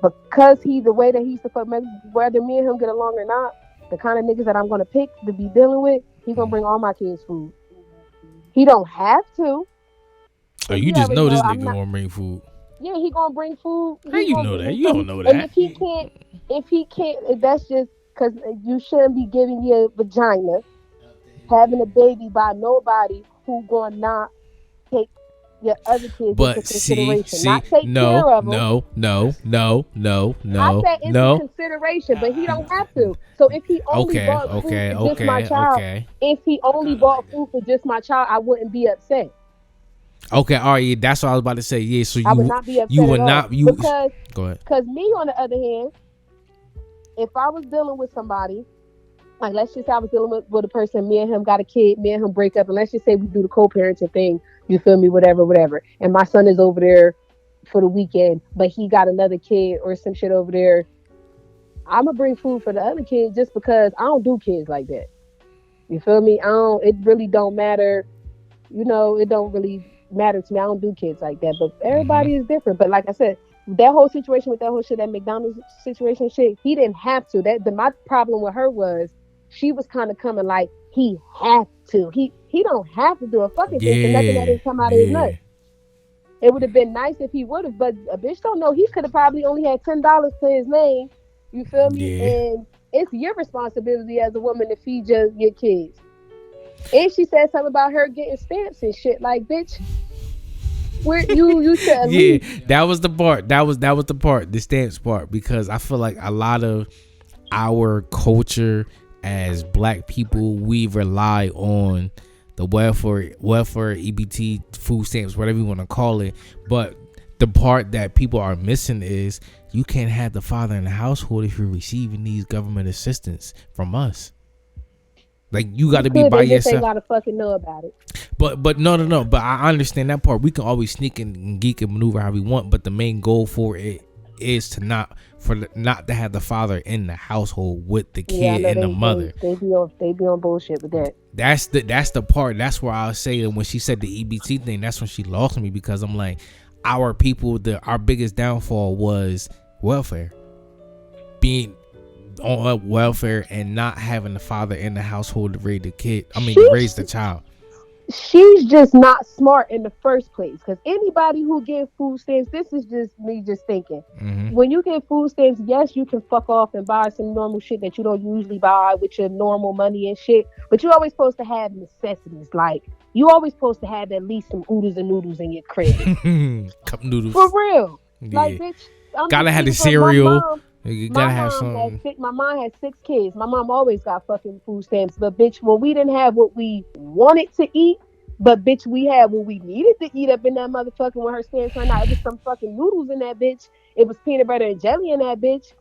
Because he the way that he's the fuck, whether me and him get along or not, the kind of niggas that I'm gonna pick to be dealing with, he gonna bring all my kids food. He don't have to. Oh, you just know this nigga gonna bring food. Yeah, he gonna bring food. How you know that? You don't know that. And if he can't, that's just because you shouldn't be giving your vagina, having a baby by nobody who gonna not take your other kids into consideration. Not take care of them. No. I said into consideration, but he don't have to. So if he only bought food for just my child, if he only bought food for just my child, I wouldn't be upset. Okay, all right, yeah, that's what I was about to say. Yeah, so I would not be upset. Because go ahead. Because me, on the other hand, if I was dealing with somebody, like let's just say I was dealing with a person, me and him got a kid, me and him break up, and let's just say we do the co-parenting thing, you feel me, whatever, and my son is over there for the weekend, but he got another kid or some shit over there, I'm gonna bring food for the other kid just because I don't do kids like that. You feel me? It really don't matter, it don't really matter to me. I don't do kids like that, but everybody is different. But like I said, that whole situation with that whole shit, that McDonald's situation shit, he didn't have to. My problem with her was she was kind of coming like he had to. He don't have to do a fucking thing for nothing that didn't come out of his nut. It would have been nice if he would have, but a bitch don't know. He could have probably only had $10 to his name. You feel me? Yeah. And it's your responsibility as a woman to feed your kids. And she said something about her getting stamps and shit. Like, bitch, where you should leave. That was the part. That was the part, the stamps part, because I feel like a lot of our culture as black people, we rely on the welfare, EBT, food stamps, whatever you want to call it. But the part that people are missing is you can't have the father in the household if you're receiving these government assistance from us. Like, you got to be by yourself. They gotta fucking know about it. But no. But I understand that part. We can always sneak and geek and maneuver how we want. But the main goal for it is to not to have the father in the household with the kid and the mother. They be on bullshit with that. That's the part. That's where I was saying when she said the EBT thing. That's when she lost me, because I'm like, our people, our biggest downfall was welfare, being on welfare and not having the father in the household to raise the kid. To raise the child. She's just not smart in the first place. Because anybody who get food stamps, this is just me just thinking. Mm-hmm. When you get food stamps, yes, you can fuck off and buy some normal shit that you don't usually buy with your normal money and shit. But you're always supposed to have necessities. Like, you always supposed to have at least some oodles and noodles in your crib. Cup noodles. For real. Yeah. Like, bitch. Gotta have the cereal. You gotta have some. My mom had 6 kids. My mom always got fucking food stamps. But bitch, when we didn't have what we wanted to eat, but bitch, we had what we needed to eat up in that motherfucking when her stamps ran out. It was some fucking noodles in that bitch. It was peanut butter and jelly in that bitch.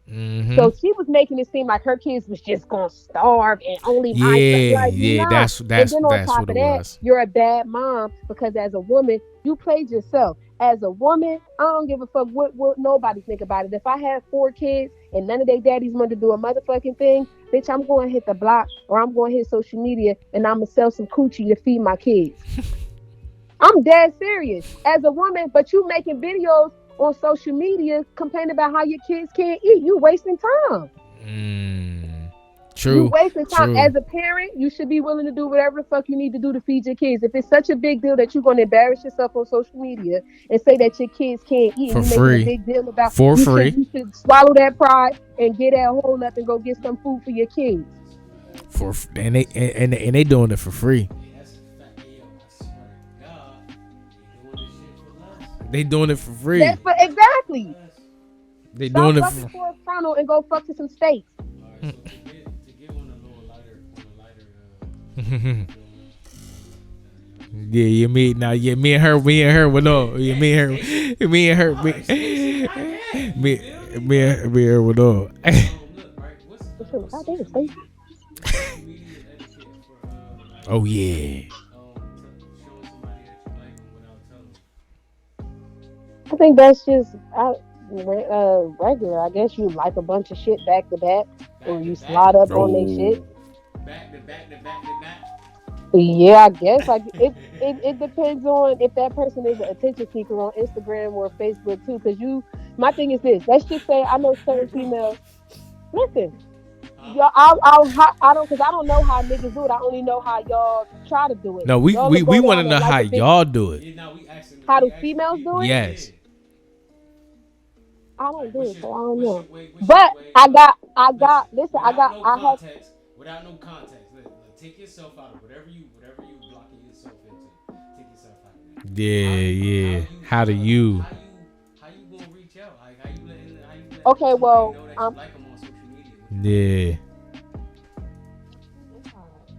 Mm-hmm. So she was making it seem like her kids was just gonna starve and only that's and then on top what of it that, was. You're a bad mom because as a woman, you played yourself. As a woman, I don't give a fuck what nobody think about it. If I have 4 kids and none of their daddies want to do a motherfucking thing, bitch, I'm going to hit the block or I'm going to hit social media and I'm going to sell some coochie to feed my kids. I'm dead serious. As a woman, but you making videos on social media complaining about how your kids can't eat. You wasting time. True. You wasting time. True. As a parent, you should be willing to do whatever the fuck you need to do to feed your kids. If it's such a big deal that you're going to embarrass yourself on social media and say that your kids can't eat, for and free, making a big deal about for free, you should swallow that pride and get that hole up and go get some food for your kids. And they doing it for free. They doing it for free. Exactly. They doing it for a frontal and go fuck to some steaks. Yeah, me and her, well, no, me and her, me and her, well, no. Oh yeah. I think that's just regular. I guess you like a bunch of shit back to back, or you slide up on their shit. Back to back. Yeah, I guess like it depends on if that person is an attention seeker on Instagram or Facebook too. Because my thing is this. Let's just say I know certain females. Listen, y'all, I don't because I don't know how niggas do it. I only know how y'all try to do it. No, we Y'all will we go want to down know and like how a bitch. y'all do it. Yeah, now we asking. How We do females do it? Yes. I don't do it, so I don't What's know. your way? But I got. Listen, Without no I have. context. Without no context. Take yourself out of whatever you blocking yourself into. Take yourself out of that. Yeah. How do you? How you gonna reach out? Like how you letting Okay, somebody well, know that you like them on social media?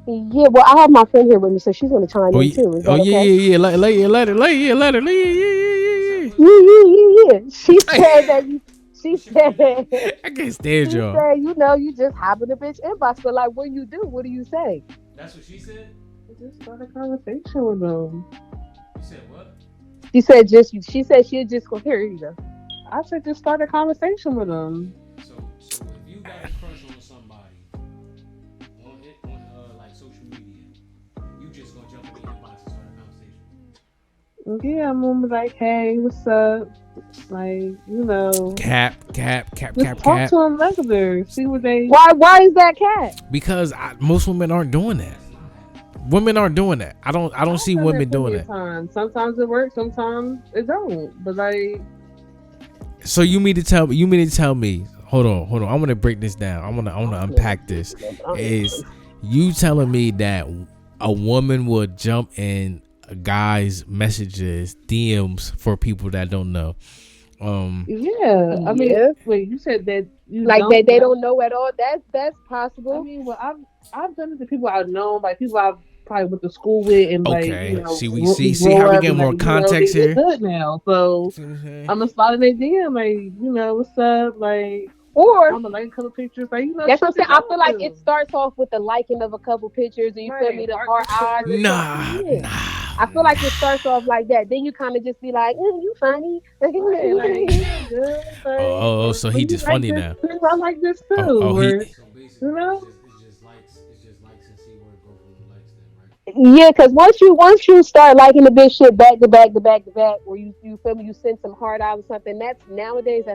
Yeah. Yeah, well, I have my friend here with me, so she's gonna chime Oh in yeah. too. Is Oh that yeah. okay? Yeah. Let her. Yeah. Yeah. She said that. She said. I can't stand She y'all. said, you just hop in the bitch inbox, but like, when you do, what do you say? That's what she said. Just start a conversation with them. You said what? She said she said she'd just go here. You go. I said just start a conversation with them. So if you got a crush on somebody on like social media, you just gonna jump in the inbox and start a conversation. Yeah, I'm gonna be like, hey, what's up? Like, Cap. just talk to them regular. See what they. Why is that cat? Because most women aren't doing that. Women aren't doing that. I don't see women doing that. Sometimes it works, sometimes it don't. But like, So you mean to tell me? Hold on. I want to break this down. I want to unpack this. Is you telling me that a woman would jump in a guy's messages, DMs for people that don't know? yeah. I mean, Yeah. wait, you said that you Like don't, they don't know at all. That's possible. I mean, well, I've done it to people I've known, like people I've probably went to school with, and Okay. like, See grow how we up get and, more like, context they here. good now, so I'm gonna slide in their DM, like, what's up, like, Or I'm gonna like a couple pictures, like, that's what I'm saying. I feel like it it starts off with the liking of a couple pictures, and you feel me, the heart eyes. Nah. I feel like it starts off like that. Then you kind of just be like, you funny. Oh, so he just funny now. I like this too. Oh, he. So basically, it's just likes and see where it goes from the likes then, right? Yeah, because once you start liking the bitch shit back to back to back to back, or you feel me, you send some heart out or something. That's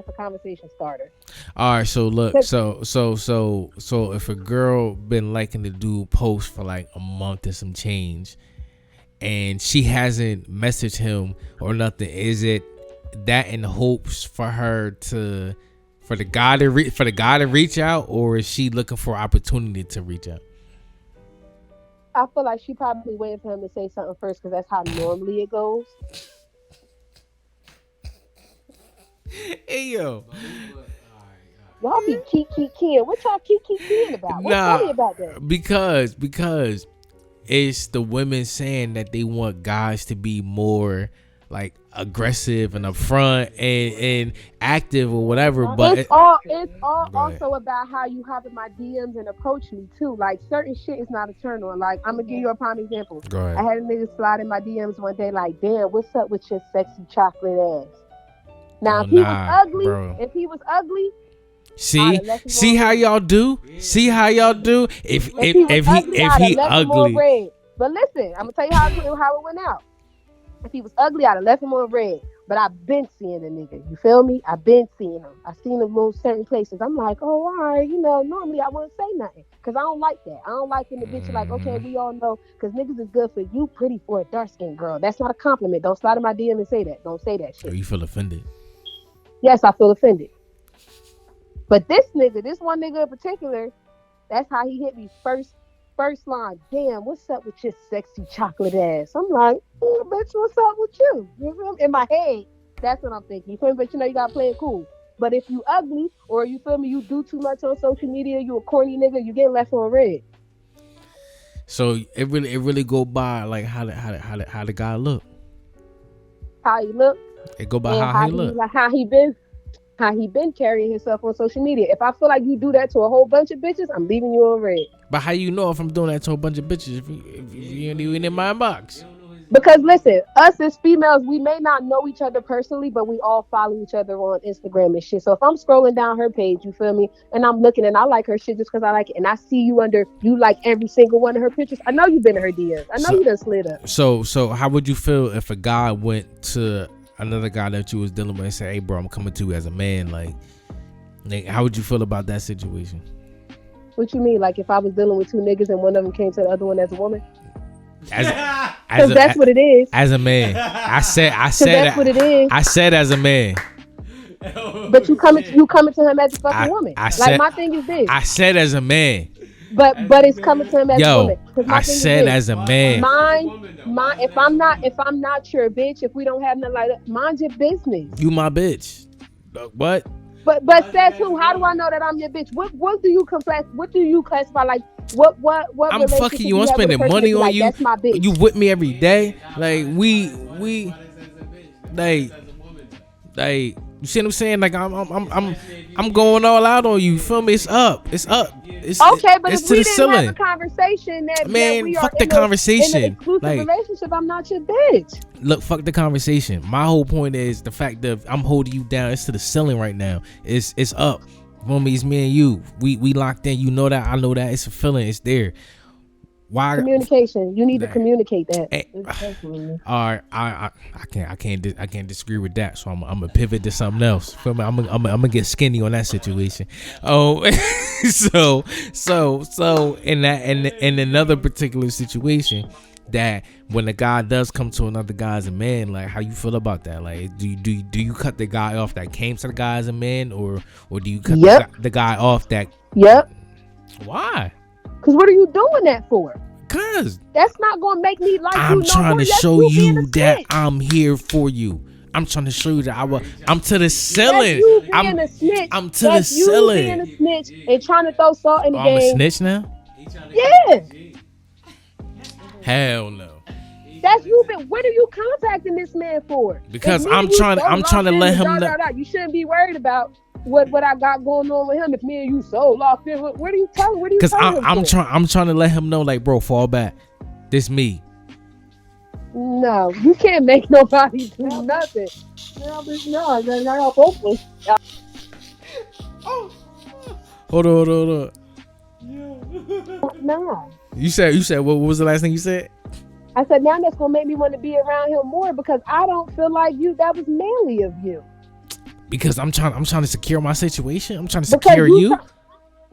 a conversation starter. All right, so look, so if a girl been liking the dude post for like a month and some change, and she hasn't messaged him or nothing, is it that in hopes for the guy to reach out, or is she looking for opportunity to reach out? I feel like she probably waiting for him to say something first, because that's how normally it goes. Hey yo. Y'all be keying. What y'all keying about? What's funny about that? Because it's the women saying that they want guys to be more like aggressive and upfront and active or whatever. But it's all ahead. also about how you hop in my DMs and approach me too. Like, certain shit is not a turn on. Like, I'm gonna give you a prime example. Go ahead. I had a nigga slide in my DMs one day like, damn, what's up with your sexy chocolate ass? Now, if he was ugly, See how y'all do? See how y'all do? If he ugly. Red. But listen, I'm gonna tell you how it went out. If he was ugly, I'd have left him on red. But I've been seeing the nigga. You feel me? I've been seeing him. I've seen him in certain places. I'm like, oh, all right. Normally I wouldn't say nothing, because I don't like that. I don't like when the bitch is like, okay, we all know, because niggas is good for you, pretty for a dark skinned girl. That's not a compliment. Don't slide in my DM and say that. Don't say that shit. Oh, you feel offended? Yes, I feel offended. But this one nigga in particular, that's how he hit me first line. Damn, what's up with your sexy chocolate ass? I'm like, bitch, what's up with you? You feel me? In my head, that's what I'm thinking. You feel me? But you gotta play it cool. But if you ugly, or you feel me, you do too much on social media, you a corny nigga, you get left on red. So it really go by like how the guy look. How he look. It go by how he look. Like how he been carrying himself on social media. If I feel like you do that to a whole bunch of bitches, I'm leaving you on red. But how you know if I'm doing that to a bunch of bitches if you ain't even in my inbox? Because listen, us as females, we may not know each other personally, but we all follow each other on Instagram and shit. So if I'm scrolling down her page, you feel me, and I'm looking and I like her shit just because I like it, and I see you like every single one of her pictures, I know you've been in her DMs. I know you done slid up. So how would you feel if a guy went to another guy that you was dealing with and said, "Hey, bro, I'm coming to you as a man"? Like, how would you feel about that situation? What you mean? Like if I was dealing with two niggas and one of them came to the other one as a woman? Because that's what it is. As a man, I said that's what it is. I said as a man. But you coming to him as a fucking woman. Like my thing is this. I said as a man. But it's coming to him as a woman. I said as a man. If I'm not your bitch, if we don't have nothing like that, mind your business. You my bitch. What? But says who? How do I know that I'm your bitch? What do you classify like? What I'm fucking you. I'm spending money on like, you. That's my bitch. You with me every day. Like we like you see what I'm saying? Like I'm going all out on you. Feel me? It's up. It's okay, but it's if to we the didn't ceiling. have a conversation that Man, we fuck are the in conversation. In an exclusive Like, relationship, I'm not your bitch. Look, fuck the conversation. My whole point is the fact that I'm holding you down. It's to the ceiling right now. It's up. Homie, it's me and you. We locked in. You know that. I know that. It's a feeling. It's there. Why? Communication. You need to communicate that. Hey, all right. I can't disagree with that. So I'm gonna pivot to something else. Feel me? I'm gonna get skinny on that situation. Oh, so in another particular situation, that when a guy does come to another guy as a man, like how you feel about that? Like do you cut the guy off that came to the guy as a man, or do you cut the guy off that? Yep. Why? Because what are you doing that for? Because that's not gonna make me like I'm you. trying to That's show you that snitch. I'm here for you. I'm trying to show you that I'm to the ceiling. That's you being a snitch. I'm to the ceiling. You being a snitch and trying to throw salt in the game. I'm a snitch now? Yeah. Hell no. That's you. What are you contacting this man for? Because I'm trying to let him know. You shouldn't be worried about what I got going on with him. If me and you so locked in, what are you telling? What are you telling him? Because I'm trying to let him know, like, bro, fall back. This me. No, you can't make nobody do nothing. No, I got hopeless. Hold on. No. You said what was the last thing you said? I said now that's gonna make me want to be around him more because I don't feel like that was manly of you. Because I'm trying to secure my situation. I'm trying to secure you.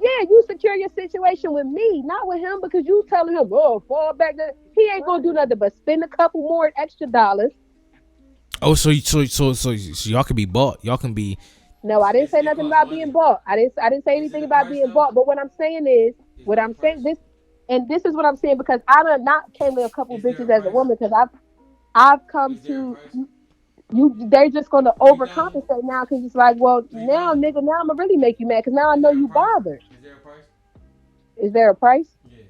Yeah, you secure your situation with me, not with him, because you telling him, "Oh, fall back." He ain't gonna do nothing but spend a couple more extra dollars. Oh, so y'all can be bought. Y'all can be. No, I didn't say nothing about being bought. I didn't say anything about being bought. But what I'm saying is this is what I'm saying because I done not came to a couple bitches as a woman because I've come to you. They're just gonna overcompensate now because it's like, well, now I'm gonna really make you mad because now I know you bothered. Is there a price? Yeah,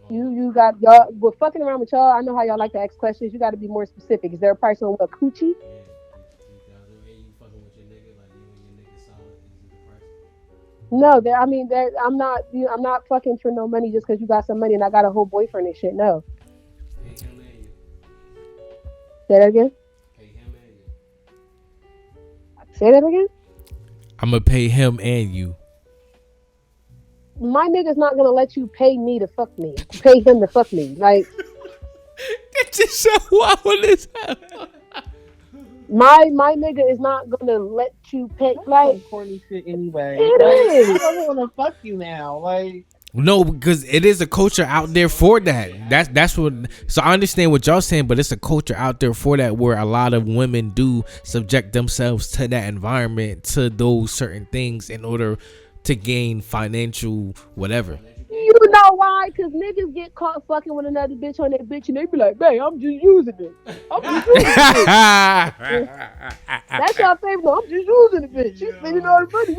3,000. You got y'all. We're fucking around with y'all. I know how y'all like to ask questions. You got to be more specific. Is there a price on what coochie? No, I'm not fucking for no money just because you got some money and I got a whole boyfriend and shit. No. Say that again. Say that again. I'm gonna pay him and you. My nigga's not gonna let you pay me to fuck me. Pay him to fuck me. Like. It's just so wild as hell. My nigga is not gonna let you pay like corny shit anyway. It is. I don't wanna fuck you now. Like no, because it is a culture out there for that. That's what. So I understand what y'all saying, but it's a culture out there for that where a lot of women do subject themselves to that environment, to those certain things in order to gain financial whatever. You know why? Because niggas get caught fucking with another bitch on that bitch and they be like, "Babe, I'm just using it. I'm just using it." That's your favorite. I'm just using it, bitch. She's spending all the money.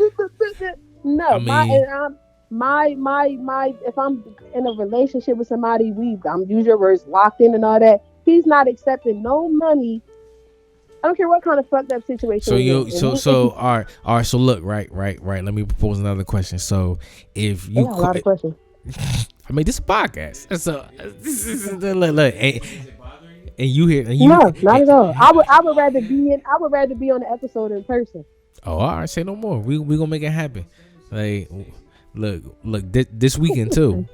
No, I mean, my. If I'm in a relationship with somebody, I'm use your words locked in and all that. He's not accepting no money. I don't care what kind of fucked up situation. So all right. So look, right. Let me propose another question. So if you, a lot of questions. I mean, this is a podcast. So look, and you hear and you. No, not at all. I would rather be on the episode in person. Oh, all right. Say no more. We gonna make it happen. Like, look. This weekend too.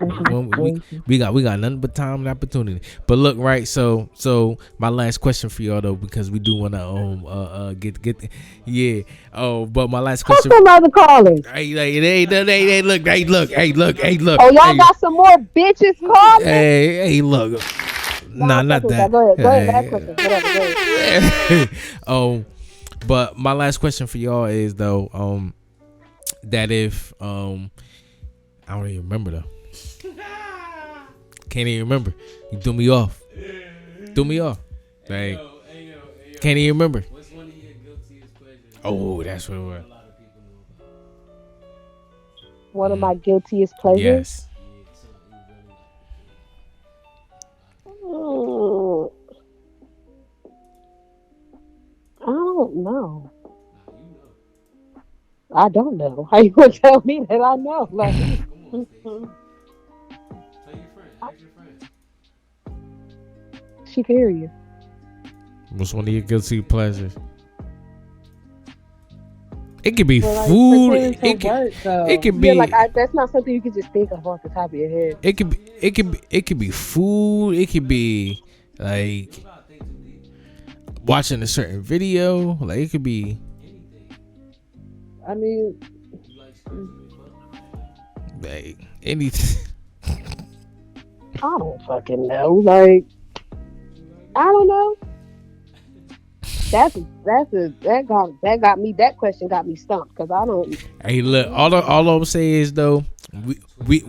we got nothing but time and opportunity. But look, right. So my last question for y'all though, because we do wanna get yeah. Oh, but my last question. What's some other callers? Hey, look. Oh, y'all got some more bitches calling? Hey, look. Nah, not that. Go ahead. Last question. Whatever. Go ahead. But my last question for y'all is though, that if I don't even remember though. Can't even remember. You threw me off. Like, can't even remember. What's one of your guiltiest pleasures? Oh, that's what it was. One of my guiltiest pleasures. Yes. I don't know. I don't know. How you gonna tell me that I know? Like, Tell your friend. Ask your friend. she can hear you. What's one of your guilty pleasures? It could be Well, food. like, It could be. Yeah, like that's not something you can just think of off the top of your head. It could be food. It could be like watching a certain video. Like, it could be I mean, like anything. I don't fucking know. Like, I don't know. That question got me stumped because I don't. Hey, look, all I'm saying is though, we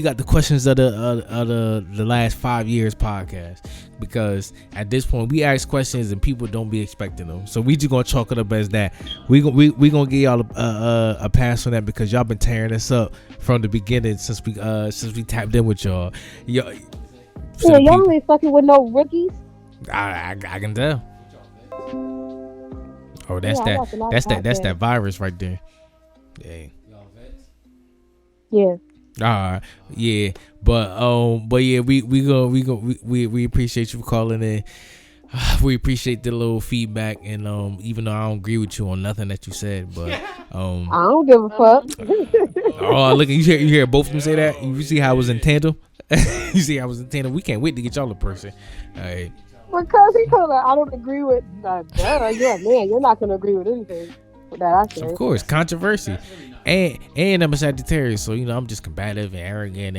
got the questions of the last 5 years podcast, because at this point we ask questions and people don't be expecting them, so we just gonna chalk it up as that. We gonna give y'all a pass on that because y'all been tearing us up from the beginning since we tapped in with y'all. Y'all ain't fucking with no rookies. I can tell. Oh, that's Yeah, I watch a lot of that's that podcasts. virus right there. Yeah. Yeah. Yeah, but yeah, we appreciate you for calling in. We appreciate the little feedback, and even though I don't agree with you on nothing that you said, but I don't give a fuck. oh, look, you hear both of them say that. You see how I was in tandem. You see how I was in tandem. We can't wait to get y'all a person. All right. Because he told her I don't agree with. You're a man. You're not gonna agree with anything that I say. Of course, controversy, and I'm a Sagittarius, so I'm just combative and arrogant